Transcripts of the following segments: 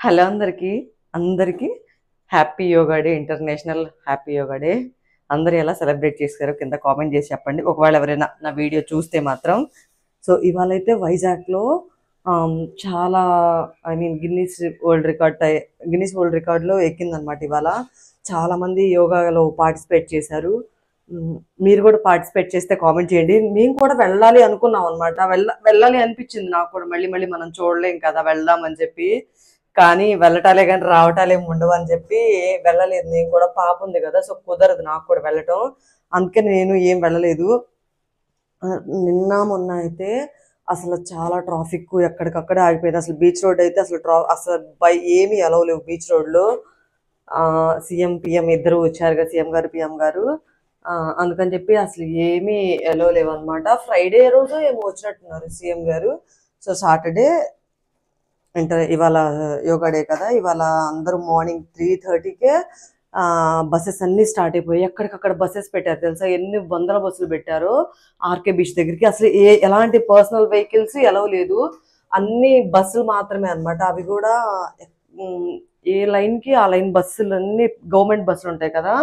Hello అందరికీ అందరికీ happy yoga day, international happy yoga day. అందరూ ఎలా సెలబ్రేట్ చేశారో కింద కామెంట్ చేసి చెప్పండి, ఒకవేళ ఎవరైనా నా వీడియో చూస్తే మాత్రం. సో ఇవాళ అయితే వైజాగ్లో చాలా గిన్నీస్ వరల్డ్ రికార్డ్లో ఎక్కిందనమాట. ఇవాళ చాలామంది యోగాలో పార్టిసిపేట్ చేశారు. మీరు కూడా పార్టిసిపేట్ చేస్తే కామెంట్ చేయండి. మేము కూడా వెళ్ళాలి అనుకున్నాం అనమాట. వెళ్ళాలి అనిపించింది నాకు కూడా. మళ్ళీ మళ్ళీ మనం చూడలేం కదా, వెళ్దామని చెప్పి. కానీ వెళ్ళటాలే కానీ రావటాలే ఉండవు అని చెప్పి వెళ్ళలేదు. నేను కూడా పాప ఉంది కదా, సో కుదరదు నాకు కూడా వెళ్ళటం. అందుకని నేను ఏం వెళ్ళలేదు. నిన్న మొన్న అయితే అసలు చాలా ట్రాఫిక్, ఎక్కడికక్కడే ఆగిపోయింది. అసలు బీచ్ రోడ్ అయితే అసలు ఏమీ అలవ్ లేవు బీచ్ రోడ్లో. సీఎం పిఎం ఇద్దరు వచ్చారు కదా, సీఎం గారు పిఎం గారు. అందుకని చెప్పి అసలు ఏమీ అలవ్ లేవు అనమాట. ఫ్రైడే రోజు ఏమో వచ్చినట్టున్నారు సీఎం గారు. సో సాటర్డే ఇవాళ యోగా డే కదా, ఇవాళ అందరూ మార్నింగ్ 3:30కే బస్సెస్ అన్ని స్టార్ట్ అయిపోయి ఎక్కడికక్కడ బస్సెస్ పెట్టారు తెలుసా. ఎన్ని వందల బస్సులు పెట్టారో ఆర్కే బీచ్ దగ్గరికి. అసలు ఎలాంటి పర్సనల్ వెహికల్స్ ఎలా లేదు, అన్ని బస్సులు మాత్రమే అనమాట. అవి కూడా ఏ లైన్కి ఆ లైన్ బస్సులు అన్ని గవర్నమెంట్ బస్సులు ఉంటాయి కదా,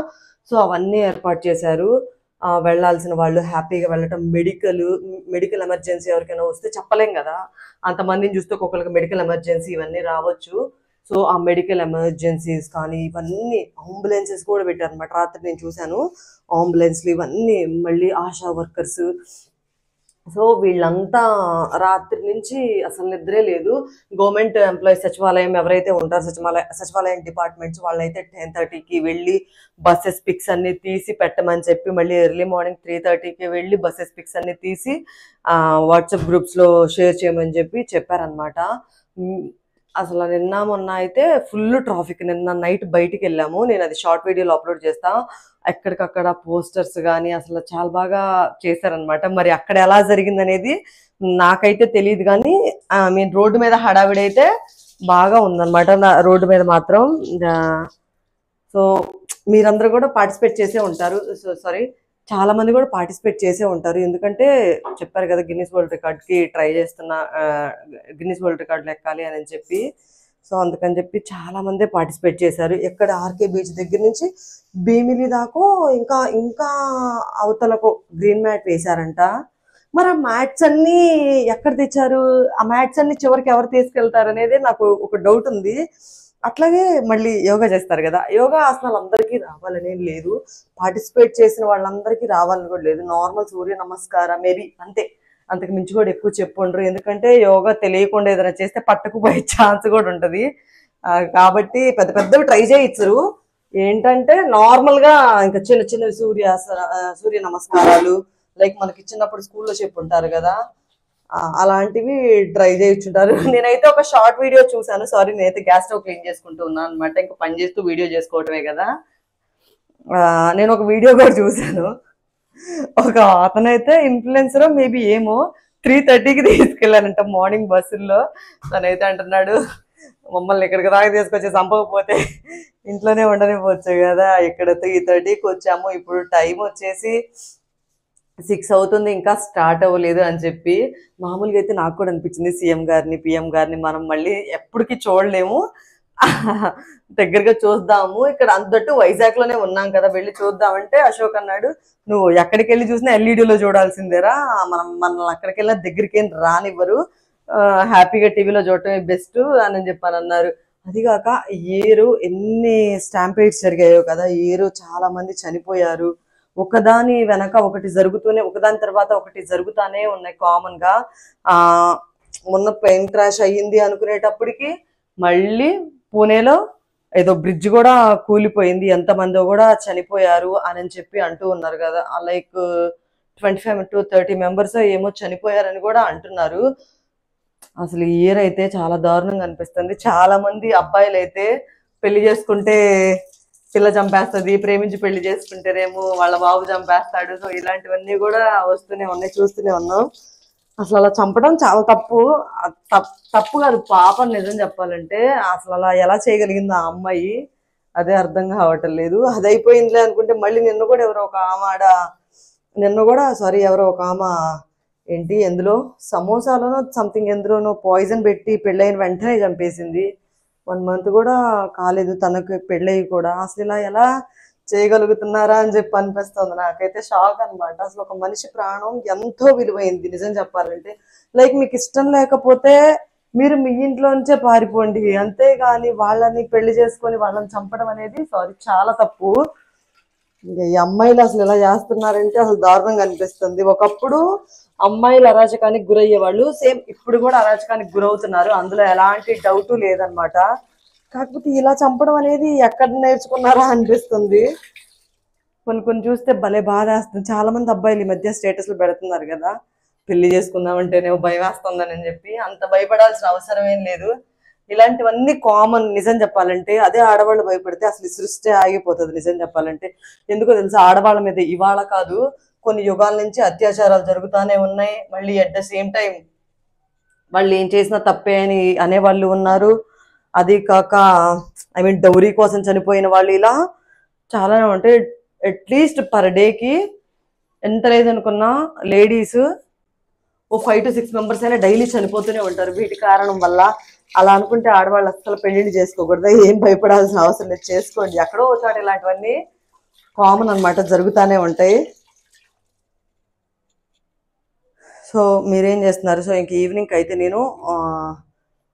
సో అవన్నీ ఏర్పాటు చేశారు. వెళ్ళాల్సిన వాళ్ళు హ్యాపీగా వెళ్ళటం. మెడికల్ ఎమర్జెన్సీ ఎవరికైనా వస్తే చెప్పలేం కదా, అంతమందిని చూస్తే ఒక్కొక్కరికి మెడికల్ ఎమర్జెన్సీ ఇవన్నీ రావచ్చు. సో ఆ మెడికల్ ఎమర్జెన్సీస్ కానీ ఇవన్నీ అంబులెన్సెస్ కూడా పెట్టారు అనమాట. రాత్రి నేను చూశాను అంబులెన్స్లు ఇవన్నీ. మళ్ళీ ఆశా వర్కర్స్. సో వీళ్ళంతా రాత్రి నుంచి అసలు నిద్రే లేదు. గవర్నమెంట్ ఎంప్లాయీస్ సచివాలయం ఎవరైతే ఉంటారో సచివాలయం డిపార్ట్మెంట్స్ వాళ్ళైతే 10:30కి వెళ్ళి బస్సెస్ పిక్స్ అన్ని తీసి పెట్టమని చెప్పి, మళ్ళీ ఎర్లీ మార్నింగ్ 3:30కి వెళ్ళి బస్సెస్ పిక్స్ అన్ని తీసి వాట్సాప్ గ్రూప్స్లో షేర్ చేయమని చెప్పి చెప్పారనమాట. అసలు నిన్న మొన్న అయితే ఫుల్ ట్రాఫిక్. నిన్న నైట్ బయటికి వెళ్ళాము, నేను అది షార్ట్ వీడియోలో అప్లోడ్ చేస్తా. ఎక్కడికక్కడ పోస్టర్స్ కానీ అసలు చాలా బాగా చేశారనమాట. మరి అక్కడ ఎలా జరిగింది అనేది నాకైతే తెలియదు, కానీ రోడ్డు మీద హడావిడి అయితే బాగా ఉందన్నమాట రోడ్డు మీద మాత్రం. సో మీరందరూ కూడా పార్టిసిపేట్ చేసే ఉంటారు. చాలా మంది కూడా పార్టిసిపేట్ చేసే ఉంటారు. ఎందుకంటే చెప్పారు కదా గిన్నిస్ వరల్డ్ రికార్డ్కి ట్రై చేస్తున్నా, గిన్నిస్ వరల్డ్ రికార్డులు ఎక్కాలి అని చెప్పి. సో అందుకని చెప్పి చాలా మందే పార్టిసిపేట్ చేశారు. ఎక్కడ ఆర్కే బీచ్ దగ్గర నుంచి భీమిలి దాకా, ఇంకా ఇంకా అవతలకు గ్రీన్ మ్యాట్ వేశారంట. మరి ఆ మ్యాట్స్ అన్ని ఎక్కడ తెచ్చారు, ఆ మ్యాట్స్ అన్ని చివరికి ఎవరు తీసుకెళ్తారు అనేది నాకు ఒక డౌట్ ఉంది. అట్లాగే మళ్ళీ యోగా చేస్తారు కదా, యోగా ఆసనాలు అందరికీ రావాలని లేదు, పార్టిసిపేట్ చేసిన వాళ్ళందరికీ రావాలని కూడా లేదు. నార్మల్ సూర్య నమస్కారం మేబీ అంతే, అంతకు మించి కూడా ఎక్కువ చెప్పుండ్రు. ఎందుకంటే యోగా తెలియకుండా ఏదైనా చేస్తే పట్టుకుపోయే ఛాన్స్ కూడా ఉంటుంది. కాబట్టి పెద్ద పెద్దవి ట్రై చేయొచ్చు. ఏంటంటే నార్మల్గా ఇంకా చిన్న చిన్న సూర్య నమస్కారాలు లైక్ మనకి చిన్నప్పుడు స్కూల్లో చెప్పుంటారు కదా, అలాంటివి ట్రై చేయించుంటారు. నేనైతే ఒక షార్ట్ వీడియో చూసాను. సారీ, నేనైతే గ్యాస్ స్టవ్ క్లీన్ చేసుకుంటూ ఉన్నాను అనమాట. ఇంకా పని చేస్తూ వీడియో చేసుకోవటమే కదా. నేను ఒక వీడియో కూడా చూసాను. ఒక అతనైతే ఇన్ఫ్లుయెన్సర్ మేబీ ఏమో 3:30కి తీసుకెళ్ళానంట మార్నింగ్ బస్సుల్లో. తనైతే అంటున్నాడు, మమ్మల్ని ఇక్కడికి దాకా తీసుకొచ్చి చంపకపోతే ఇంట్లోనే ఉండనిపోవచ్చు కదా, ఇక్కడ 3:30కి వచ్చాము, ఇప్పుడు టైం వచ్చేసి 6 అవుతుంది, ఇంకా స్టార్ట్ అవ్వలేదు అని చెప్పి. మామూలుగా అయితే నాకు కూడా అనిపించింది సీఎం గారిని పిఎం గారిని మనం మళ్ళీ ఎప్పటికీ చూడలేము, దగ్గరగా చూద్దాము. ఇక్కడ అంతట్టు వైజాగ్ లోనే ఉన్నాం కదా, వెళ్ళి చూద్దామంటే అశోక్ అన్నాడు, నువ్వు ఎక్కడికి వెళ్ళి చూసినా ఎల్ఈడిలో చూడాల్సిందేరా, మనల్ని అక్కడికి వెళ్ళినా దగ్గరికి ఏం రానివ్వరు, హ్యాపీగా టీవీలో చూడటమే బెస్ట్ అని చెప్పని అన్నారు. అదిగాక ఏరు ఎన్ని స్టాంపేడ్స్ జరిగాయో కదా, ఏరు చాలా మంది చనిపోయారు. ఒకదాని వెనక ఒకటి జరుగుతూనే, ఒకదాని తర్వాత ఒకటి జరుగుతానే ఉన్నాయి కామన్ గా. మొన్న ప్లేన్ క్రాష్ అయ్యింది అనుకునేటప్పటికి మళ్ళీ పూణేలో ఏదో బ్రిడ్జ్ కూడా కూలిపోయింది, ఎంతమందో కూడా చనిపోయారు అని చెప్పి అంటూ ఉన్నారు కదా. లైక్ 25 to 30 మెంబర్స్ ఏమో చనిపోయారని కూడా అంటున్నారు. అసలు ఈ ఇయర్ అయితే చాలా దారుణంగా అనిపిస్తుంది. చాలా మంది అబ్బాయిలు అయితే పెళ్లి చేసుకుంటే పిల్ల చంపేస్తుంది, ప్రేమించి పెళ్లి చేసుకుంటేనేమో వాళ్ళ బాబు చంపేస్తాడు. సో ఇలాంటివన్నీ కూడా వస్తూనే ఉన్నాయి, చూస్తూనే ఉన్నాం. అసలు అలా చంపడం చాలా తప్పు. తప్పు కాదు, పాపం. నిజం చెప్పాలంటే అసలు అలా ఎలా చేయగలిగింది ఆ అమ్మాయి, అదే అర్థం కావటం లేదు. అది అయిపోయిందిలే అనుకుంటే మళ్ళీ నిన్న కూడా ఎవరో ఒక ఆమె ఏంటి ఎందులో సమోసాలోనో సంథింగ్ ఎందులోనో పాయిజన్ పెట్టి పెళ్ళైన వెంటనే చంపేసింది. 1 మంత్ కూడా కాలేదు తనకు పెళ్ళయి కూడా. అసలు ఇలా ఎలా చేయగలుగుతున్నారా అని చెప్పి అనిపిస్తుంది. నాకైతే షాక్ అనమాట. అసలు ఒక మనిషి ప్రాణం ఎంతో విలువైంది నిజం చెప్పాలంటే. లైక్ మీకు ఇష్టం లేకపోతే మీరు మీ ఇంట్లో నుంచే పారిపోండి, అంతేగాని వాళ్ళని పెళ్లి చేసుకొని వాళ్ళని చంపడం అనేది చాలా తప్పు. ఈ అమ్మాయిలు అసలు ఇలా చేస్తున్నారంటే అసలు దారుణంగా అనిపిస్తుంది. ఒకప్పుడు అమ్మాయిలు అరాచకానికి గురయ్యేవాళ్ళు, సేమ్ ఇప్పుడు కూడా అరాచకానికి గురవుతున్నారు, అందులో ఎలాంటి డౌట్ లేదనమాట. కాకపోతే ఇలా చంపడం అనేది ఎక్కడ నేర్చుకున్నారా అనిపిస్తుంది. కొన్ని కొన్ని చూస్తే భలే బాధ వేస్తుంది. చాలా మంది అబ్బాయిలు ఈ మధ్య స్టేటస్లు పెడుతున్నారు కదా, పెళ్లి చేసుకుందామంటేనేమో భయం వేస్తుందని చెప్పి. అంత భయపడాల్సిన అవసరం ఏం లేదు. ఇలాంటివన్నీ కామన్ నిజం చెప్పాలంటే. అదే ఆడవాళ్ళు భయపడితే అసలు ఈ సృష్టి ఆగిపోతుంది నిజం చెప్పాలంటే. ఎందుకో తెలుసా, ఆడవాళ్ళ మీద ఇవాళ కాదు కొన్ని యుగాల నుంచి అత్యాచారాలు జరుగుతూనే ఉన్నాయి. మళ్ళీ అట్ ద సేమ్ టైం వాళ్ళు ఏం చేసినా తప్పే అని అనేవాళ్ళు ఉన్నారు. అది కాక డౌరీ కోసం చనిపోయిన వాళ్ళు ఇలా చాలానే ఉంటాయి. అట్లీస్ట్ పర్ డేకి ఎంత లేదనుకున్నా లేడీస్ ఓ 5 to 6 మెంబర్స్ అయినా డైలీ చనిపోతూనే ఉంటారు వీటి కారణం వల్ల. అలా అనుకుంటే ఆడవాళ్ళు అసలు పెళ్లిళ్ళు చేసుకోకూడదు. ఏం భయపడాల్సిన అవసరం లేదు, చేసుకోండి. ఎక్కడో ఒకసారి ఇలాంటివన్నీ కామన్ అనమాట, జరుగుతూనే ఉంటాయి. సో మీరేం చేస్తున్నారు? సో ఇంక ఈవినింగ్ అయితే నేను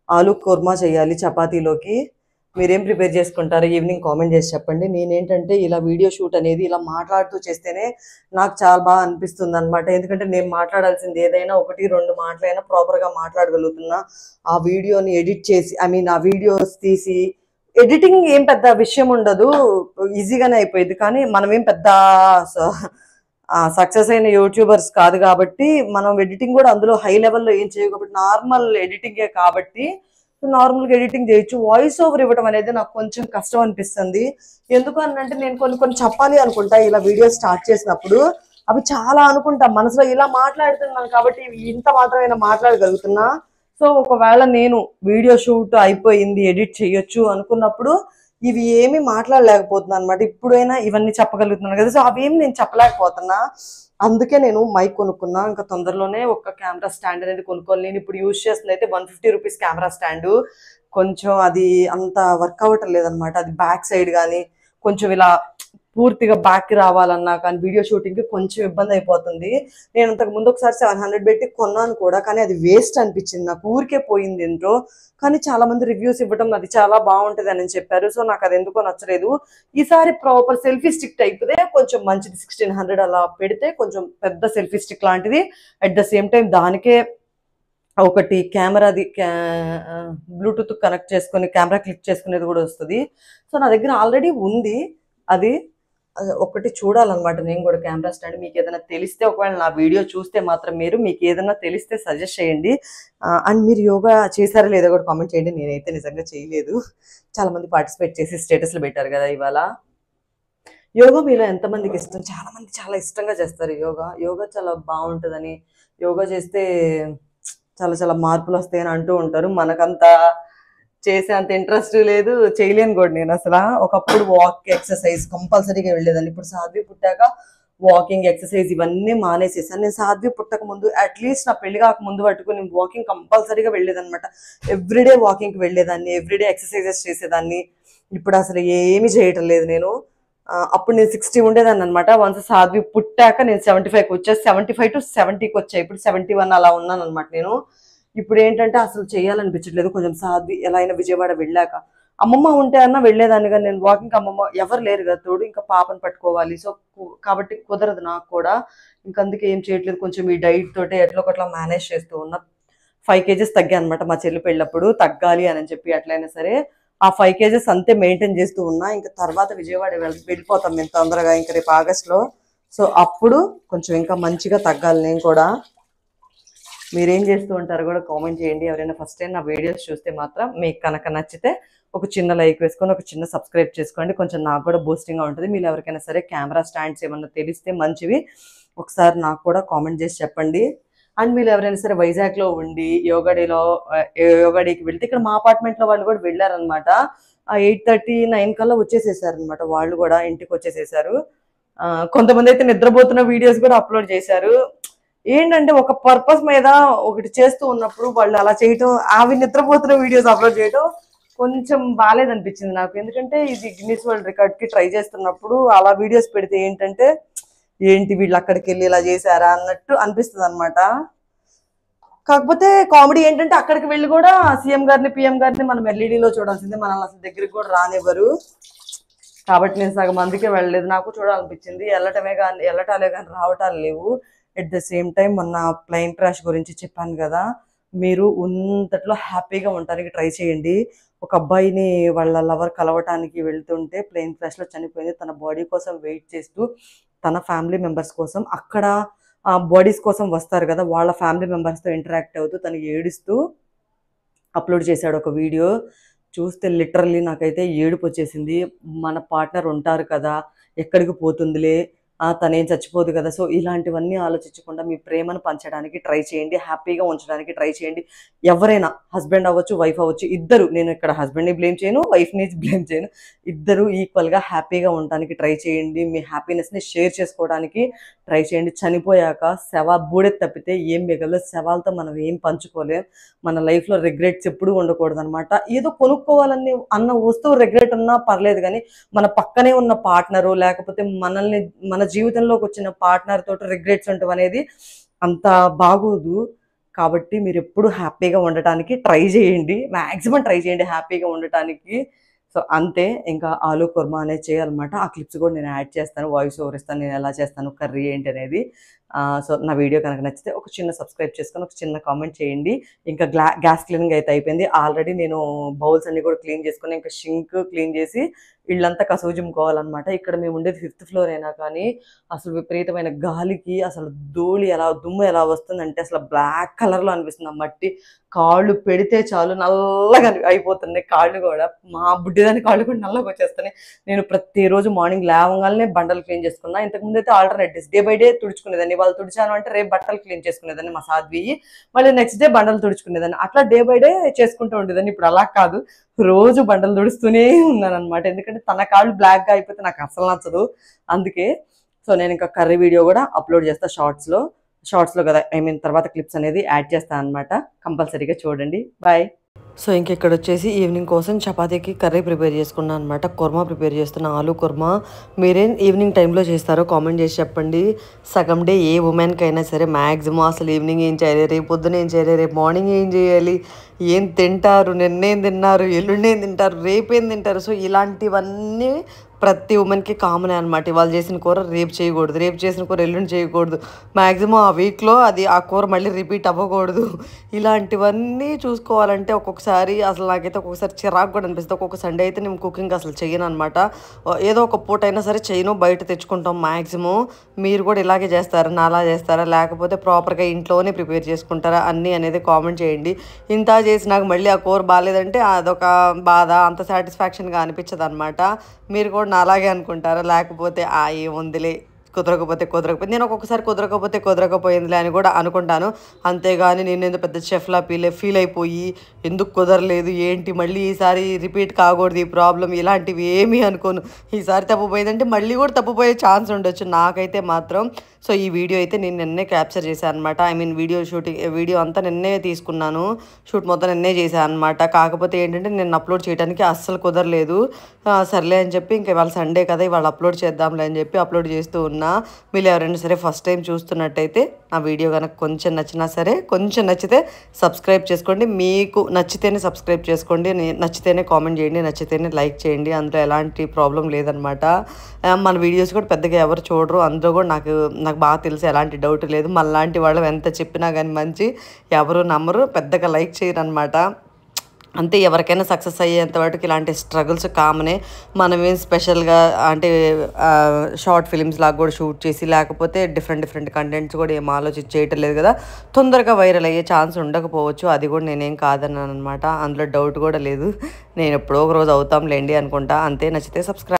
ఆలు కుర్మా చేయాలి చపాతీలోకి. మీరేం ప్రిపేర్ చేసుకుంటారు ఈవినింగ్ కామెంట్ చేసి చెప్పండి. నేనేంటంటే ఇలా వీడియో షూట్ అనేది ఇలా మాట్లాడుతూ చేస్తేనే నాకు చాలా బాగా అనిపిస్తుంది అనమాట. ఎందుకంటే నేను మాట్లాడాల్సింది ఏదైనా 1-2 మాటలైనా ప్రాపర్గా మాట్లాడగలుగుతున్నా. ఆ వీడియోని ఎడిట్ చేసి ఆ వీడియోస్ తీసి, ఎడిటింగ్ ఏం పెద్ద విషయం ఉండదు, ఈజీగానే అయిపోయింది. కానీ మనమేం పెద్ద సక్సెస్ అయిన యూట్యూబర్స్ కాదు కాబట్టి మనం ఎడిటింగ్ కూడా అందులో హై లెవెల్లో ఏం చేయవు కాబట్టి నార్మల్ ఎడిటింగే కాబట్టి నార్మల్గా ఎడిటింగ్ చేయొచ్చు. వాయిస్ ఓవర్ ఇవ్వడం అనేది నాకు కొంచెం కష్టం అనిపిస్తుంది. ఎందుకు అంటే నేను కొన్ని చెప్పాలి అనుకుంటా ఇలా వీడియో స్టార్ట్ చేసినప్పుడు. అవి చాలా అనుకుంటా మనసులో, ఇలా మాట్లాడుతున్నాను కాబట్టి ఇంత మాత్రమైనా మాట్లాడగలుగుతున్నా. సో ఒకవేళ నేను వీడియో షూట్ అయిపోయింది ఎడిట్ చేయొచ్చు అనుకున్నప్పుడు ఇవి ఏమి మాట్లాడలేకపోతున్నా అనమాట. ఇప్పుడైనా ఇవన్నీ చెప్పగలుగుతున్నాను కదా, సో అవేమి నేను చెప్పలేకపోతున్నా. అందుకే నేను మైక్ కొనుక్కున్నా. ఇంకా తొందరలోనే ఒక కెమెరా స్టాండ్ అనేది కొనుక్కోవాలి. నేను ఇప్పుడు యూజ్ చేస్తుంది అయితే 150 రూపీస్ కెమెరా స్టాండు. కొంచెం అది అంత వర్క్ అవ్వటం లేదనమాట. అది బ్యాక్ సైడ్ కానీ కొంచెం ఇలా పూర్తిగా బ్యాక్ రావాలన్నా కానీ వీడియో షూటింగ్కి కొంచెం ఇబ్బంది అయిపోతుంది. నేను అంతకు ముందు ఒకసారి 700 పెట్టి కొన్నాను కూడా, కానీ అది వేస్ట్ అనిపించింది నాకు, ఊరికే పోయింది ఇంట్లో. కానీ చాలా మంది రివ్యూస్ ఇవ్వడం అది చాలా బాగుంటుంది అని చెప్పారు. సో నాకు అది ఎందుకో నచ్చలేదు. ఈసారి ప్రాపర్ సెల్ఫీ స్టిక్ టైప్దే కొంచెం మంచిది 1600 అలా పెడితే కొంచెం పెద్ద సెల్ఫీ స్టిక్ లాంటిది. అట్ ద సేమ్ టైం దానికే ఒకటి కెమెరాది బ్లూటూత్ కనెక్ట్ చేసుకొని కెమెరా క్లిక్ చేసుకునేది కూడా వస్తుంది. సో నా దగ్గర ఆల్రెడీ ఉంది అది. ఒకటి చూడాలన్నమాట నేను కూడా కెమెరా స్టాండ్. మీకు ఏదైనా తెలిస్తే, ఒకవేళ నా వీడియో చూస్తే మాత్రం మీకు ఏదైనా తెలిస్తే సజెస్ట్ చేయండి. అండ్ మీరు యోగా చేశారా లేదో కూడా కామెంట్ చేయండి. నేనైతే నిజంగా చేయలేదు. చాలా మంది పార్టిసిపేట్ చేసి స్టేటస్లు పెట్టారు కదా ఇవాళ. యోగా మీలో ఎంతమందికి ఇష్టం? చాలా మంది చాలా ఇష్టంగా చేస్తారు యోగా చాలా బాగుంటుందని, యోగా చేస్తే చాలా చాలా మార్పులు వస్తాయని అంటూ ఉంటారు. మనకంత చేసే అంత ఇంట్రెస్ట్ లేదు, చేయలేను కూడా నేను అసలు. ఒకప్పుడు వాక్ ఎక్సర్సైజ్ కంపల్సరీగా వెళ్ళేదాన్ని. ఇప్పుడు సాధ్వి పుట్టాక వాకింగ్ ఎక్సర్సైజ్ ఇవన్నీ మానేసేసాను. నేను సాధ్వి పుట్టక ముందు అట్లీస్ట్ నా పెళ్లి కాక ముందు పట్టుకుని వాకింగ్ కంపల్సరీగా వెళ్ళేదన్నమాట. ఎవ్రీడే వాకింగ్కి వెళ్ళేదాన్ని, ఎవ్రీడే ఎక్సర్సైజెస్ చేసేదాన్ని. ఇప్పుడు అసలు ఏమీ చేయటం లేదు నేను. అప్పుడు నేను 60 ఉండేదాన్ని అనమాట. వన్స్ సాధ్వి పుట్టాక నేను 75కి వచ్చా, 75 to 70కి వచ్చా. ఇప్పుడు 71 అలా ఉన్నాను అనమాట నేను. ఇప్పుడు ఏంటంటే అసలు చేయాలనిపించట్లేదు. కొంచెం సాధ్వి ఎలా అయినా విజయవాడ వెళ్ళాక, అమ్మమ్మ ఉంటే అన్నా వెళ్ళేదాన్ని కానీ నేను వాకింగ్ అమ్మమ్మ ఎవరు లేరు కదా తోడు, ఇంకా పాపను పట్టుకోవాలి. సో కాబట్టి కుదరదు నాకు కూడా. ఇంకందుకే ఏం చేయట్లేదు. కొంచెం ఈ డైట్ తోటే ఎట్లా ఒకట్లా మేనేజ్ చేస్తూ ఉన్నా. 5 kgs తగ్గా అనమాట మా చెల్లి పెళ్ళప్పుడు. తగ్గాలి అని చెప్పి ఎట్లయినా సరే ఆ 5 kgs అంతే మెయింటైన్ చేస్తూ ఉన్నా. ఇంకా తర్వాత విజయవాడ వెళ్ళిపోతాం మేము తొందరగా, ఇంకా రేపు ఆగస్టులో. సో అప్పుడు కొంచెం ఇంకా మంచిగా తగ్గాలి నేను కూడా. మీరేం చేస్తూ ఉంటారో కూడా కామెంట్ చేయండి. ఎవరైనా ఫస్ట్ టైం నా వీడియోస్ చూస్తే మాత్రం మీకు కనుక నచ్చితే ఒక చిన్న లైక్ వేసుకొని ఒక చిన్న సబ్స్క్రైబ్ చేసుకోండి. కొంచెం నాకు కూడా బూస్టింగ్గా ఉంటుంది. మీరు ఎవరికైనా సరే కెమెరా స్టాండ్స్ ఏమన్నా తెలిస్తే మంచివి ఒకసారి నాకు కూడా కామెంట్ చేసి చెప్పండి. అండ్ మీరు ఎవరైనా సరే వైజాగ్లో ఉండి యోగా డేకి వెళ్తే, ఇక్కడ మా అపార్ట్మెంట్లో వాళ్ళు కూడా వెళ్ళారనమాట. 8:30-9 కల్లా వచ్చేసేసారనమాట. వాళ్ళు కూడా ఇంటికి వచ్చేసేసారు. కొంతమంది అయితే నిద్రపోతున్న వీడియోస్ కూడా అప్లోడ్ చేశారు. ఏంటంటే ఒక పర్పస్ మీద ఒకటి చేస్తూ ఉన్నప్పుడు వాళ్ళు అలా చేయటం, అవి నిద్రపోతున్న వీడియోస్ అప్లోడ్ చేయటం కొంచెం బాగాలేదనిపించింది నాకు. ఎందుకంటే ఇది గిన్నిస్ వరల్డ్ రికార్డ్కి ట్రై చేస్తున్నప్పుడు అలా వీడియోస్ పెడితే ఏంటంటే ఏంటి వీళ్ళు అక్కడికి వెళ్ళి ఇలా చేశారా అన్నట్టు అనిపిస్తుంది అనమాట. కాకపోతే కామెడీ ఏంటంటే అక్కడికి వెళ్ళి కూడా సీఎం గారిని పిఎం గారిని మనం ఎల్ఈడిలో చూడాల్సిందే, మనల్ని అసలు దగ్గరికి కూడా రానివ్వరు. కాబట్టి నేను సగం అందుకే వెళ్ళలేదు. నాకు చూడాలనిపించింది, వెళ్ళటాలే కానీ రావటాలు లేవు. ఎట్ ద సేమ్ టైం మొన్న ప్లైన్ క్రాష్ గురించి చెప్పాను కదా, మీరు ఉన్నంతట్లో హ్యాపీగా ఉండడానికి ట్రై చేయండి. ఒక అబ్బాయిని వాళ్ళ లవర్ కలవటానికి వెళ్తుంటే ప్లేన్ క్రాష్లో చనిపోయింది. తన బాడీ కోసం వెయిట్ చేస్తూ తన ఫ్యామిలీ మెంబర్స్ కోసం అక్కడ బాడీస్ కోసం వస్తారు కదా, వాళ్ళ ఫ్యామిలీ మెంబర్స్తో ఇంటరాక్ట్ అవుతూ తను ఏడుస్తూ అప్లోడ్ చేశాడు ఒక వీడియో. చూస్తే లిటరల్లీ నాకైతే ఏడుపు వచ్చేసింది. మన పార్ట్నర్ ఉంటారు కదా, ఎక్కడికి పోతుందిలే, తనేం చచ్చిపోదు కదా. సో ఇలాంటివన్నీ ఆలోచించకుండా మీ ప్రేమను పంచడానికి ట్రై చేయండి, హ్యాపీగా ఉంచడానికి ట్రై చేయండి. ఎవరైనా హస్బెండ్ అవ్వచ్చు, వైఫ్ అవ్వచ్చు, ఇద్దరు, నేను ఇక్కడ హస్బెండ్ని బ్లేమ్ చేయను, వైఫ్ని బ్లేమ్ చేయను, ఇద్దరు ఈక్వల్గా హ్యాపీగా ఉండడానికి ట్రై చేయండి. మీ హ్యాపీనెస్ని షేర్ చేసుకోవడానికి ట్రై చేయండి. చనిపోయాక బూడె తప్పితే ఏం మిగలదు. శవాలతో మనం ఏం పంచుకోలేం. మన లైఫ్లో రిగ్రెట్స్ ఎప్పుడూ ఉండకూడదు అనమాట. ఏదో కొనుక్కోవాలని అన్న వస్తువు రిగ్రెట్ ఉన్నా పర్లేదు, కానీ మన పక్కనే ఉన్న పార్ట్నరు లేకపోతే మన జీవితంలోకి వచ్చిన పార్ట్నర్ తోటి రిగ్రెట్స్ ఉండటం అనేది అంత బాగోదు. కాబట్టి మీరు ఎప్పుడు హ్యాపీగా ఉండటానికి ట్రై చేయండి, మ్యాక్సిమం ట్రై చేయండి హ్యాపీగా ఉండటానికి. సో అంతే, ఇంకా ఆలూ కుర్మా అనేది చేయాలన్నమాట. ఆ క్లిప్స్ కూడా నేను యాడ్ చేస్తాను, వాయిస్ ఓవర్ ఇస్తాను, నేను ఎలా చేస్తాను, కర్రీ ఏంటి అనేది. సో నా వీడియో కనుక నచ్చితే ఒక చిన్న సబ్స్క్రైబ్ చేసుకొని ఒక చిన్న కామెంట్ చేయండి. ఇంకా గ్యాస్ క్లీనింగ్ అయితే అయిపోయింది ఆల్రెడీ. నేను బౌల్స్ అన్ని కూడా క్లీన్ చేసుకుని ఇంకా షింక్ క్లీన్ చేసి ఇళ్ళంతా కసువు జిమ్ముకోవాలన్నమాట. ఇక్కడ మేము ఉండేది 5th ఫ్లోర్ అయినా కానీ అసలు విపరీతమైన గాలికి అసలు దుమ్ము ఎలా వస్తుందంటే అసలు బ్లాక్ కలర్లో అనిపిస్తుంది ఆ మట్టి. కాళ్ళు పెడితే చాలు నల్లగా అయిపోతున్నాయి కాళ్ళు కూడా. మా బుడ్డిదాని కాళ్ళు కూడా నల్లగా వచ్చేస్తున్నాయి. నేను ప్రతిరోజు మార్నింగ్ లేవగానే బండలు క్లీన్ చేసుకున్నా. ఇంతకుముందు అయితే alternate days day by day తుడుచుకునేదాన్ని. వాళ్ళు తుడిచాను అంటే రేపు బట్టలు క్లీన్ చేసుకునేదాన్ని మా సాధ్వి, మళ్ళీ నెక్స్ట్ డే బండలు తుడుచుకునేదాన్ని. అట్లా డే బై డే చేసుకుంటూ ఉండేదాన్ని. ఇప్పుడు అలా కాదు, రోజు బండలు తుడుస్తూనే ఉన్నాను అనమాట. ఎందుకంటే తన కాళ్ళు బ్లాక్గా అయిపోతే నాకు అసలు నచ్చదు, అందుకే. సో నేను ఇంకా కర్రీ వీడియో కూడా అప్లోడ్ చేస్తాను షార్ట్స్లో కదా, తర్వాత క్లిప్స్ అనేది యాడ్ చేస్తాను అనమాట. కంపల్సరీగా చూడండి. బాయ్. సో ఇక్కడ వచ్చేసి ఈవినింగ్ కోసం చపాతీకి కర్రీ ప్రిపేర్ చేసుకున్నాను అనమాట. కుర్మా ప్రిపేర్ చేస్తున్నా, ఆలూ కుర్మా. మీరేం ఈవినింగ్ టైంలో చేస్తారో కామెంట్ చేసి చెప్పండి. సగం డే ఏ ఉమెన్కి అయినా సరే మ్యాక్సిమం అసలు ఈవినింగ్ ఏం చేయాలి, రేపు పొద్దున ఏం చేయాలి, రేపు మార్నింగ్ ఏం చేయాలి, ఏం తింటారు, నిన్నేం తిన్నారు, ఎల్లుండేం తింటారు, రేపేం తింటారు. సో ఇలాంటివన్నీ ప్రతి ఉమెన్కి కామన్ అనమాట. వాళ్ళు చేసిన కూర రేపు చేయకూడదు, రేపు చేసిన కూర ఎల్లుండి చేయకూడదు, మ్యాక్సిమం ఆ వీక్లో ఆ కూర మళ్ళీ రిపీట్ అవ్వకూడదు. ఇలాంటివన్నీ చూసుకోవాలంటే ఒక్కొక్కసారి అసలు నాకైతే ఒక్కొక్కసారి చిరాకు కూడా అనిపిస్తుంది. ఒక్కొక్క సండే అయితే నేను కుకింగ్ అసలు చేయను అనమాట. ఏదో ఒక పూట అయినా సరే చేయను, బయట తెచ్చుకుంటాం మ్యాక్సిమం. మీరు కూడా ఇలాగే చేస్తారా, నాలా చేస్తారా, లేకపోతే ప్రాపర్గా ఇంట్లోనే ప్రిపేర్ చేసుకుంటారా అన్నీ అనేది కామెంట్ చేయండి. ఇంత చేసి నాకు మళ్ళీ ఆ కూర బాగాలేదంటే అదొక బాధ, అంత సాటిస్ఫాక్షన్గా అనిపించదు అనమాట. మీరు కూడా అలాగే అనుకుంటారా, లేకపోతే ఏముందిలే కుదరకపోతే నేను ఒక్కొక్కసారి కుదరకపోయిందిలే అని కూడా అనుకుంటాను. అంతేగాని నేను ఎందుకు పెద్ద షెఫ్లా ఫీల్ అయిపోయి ఎందుకు కుదరలేదు ఏంటి, మళ్ళీ ఈసారి రిపీట్ కాకూడదు ఈ ప్రాబ్లం, ఇలాంటివి ఏమీ అనుకోను. ఈసారి తప్పుపోయిందంటే మళ్ళీ కూడా తప్పుపోయే ఛాన్స్ ఉండొచ్చు నాకైతే మాత్రం. సో ఈ వీడియో అయితే నేను నిన్నే క్యాప్చర్ చేశాను అనమాట. వీడియో అంతా నిన్నే తీసుకున్నాను, షూట్ మొత్తం నిన్నే చేశాను అనమాట. కాకపోతే ఏంటంటే నేను అప్లోడ్ చేయడానికి అస్సలు కుదరలేదు. సర్లే అని చెప్పి ఇంకా ఇవాళ సండే కదా, ఇవాళ అప్లోడ్ చేద్దాంలే అని చెప్పి అప్లోడ్ చేస్తూ ఉన్నా. మీరు ఎవరైనా సరే ఫస్ట్ టైం చూస్తున్నట్టయితే నా వీడియో కనుక కొంచెం నచ్చినా సరే, కొంచెం నచ్చితే సబ్స్క్రైబ్ చేసుకోండి. మీకు నచ్చితేనే సబ్స్క్రైబ్ చేసుకోండి, నచ్చితేనే కామెంట్ చేయండి, నచ్చితేనే లైక్ చేయండి. అందులో ఎలాంటి ప్రాబ్లం లేదనమాట. మన వీడియోస్ కూడా పెద్దగా ఎవరు చూడరు, అందులో కూడా నాకు బాగా తెలుసు, ఎలాంటి డౌట్ లేదు. మనలాంటి వాళ్ళు ఎంత చెప్పినా కానీ మంచి ఎవరు నమ్మరు, పెద్దగా లైక్ చేయరు అనమాట. అంతే, ఎవరికైనా సక్సెస్ అయ్యేంత వరకు ఇలాంటి స్ట్రగుల్స్ కామనే. మనమేం స్పెషల్గా అంటే షార్ట్ ఫిలిమ్స్ లాగా కూడా షూట్ చేసి లేకపోతే డిఫరెంట్ కంటెంట్స్ కూడా ఏం ఆలోచించి చేయటం లేదు కదా, తొందరగా వైరల్ అయ్యే ఛాన్స్ ఉండకపోవచ్చు. అది కూడా నేనేం కాదన్నాను అనమాట, అందులో డౌట్ కూడా లేదు. నేను ఎప్పుడో ఒక రోజు అవుతాంలేండి అనుకుంటా. అంతే, నచ్చితే సబ్స్క్రైబ్.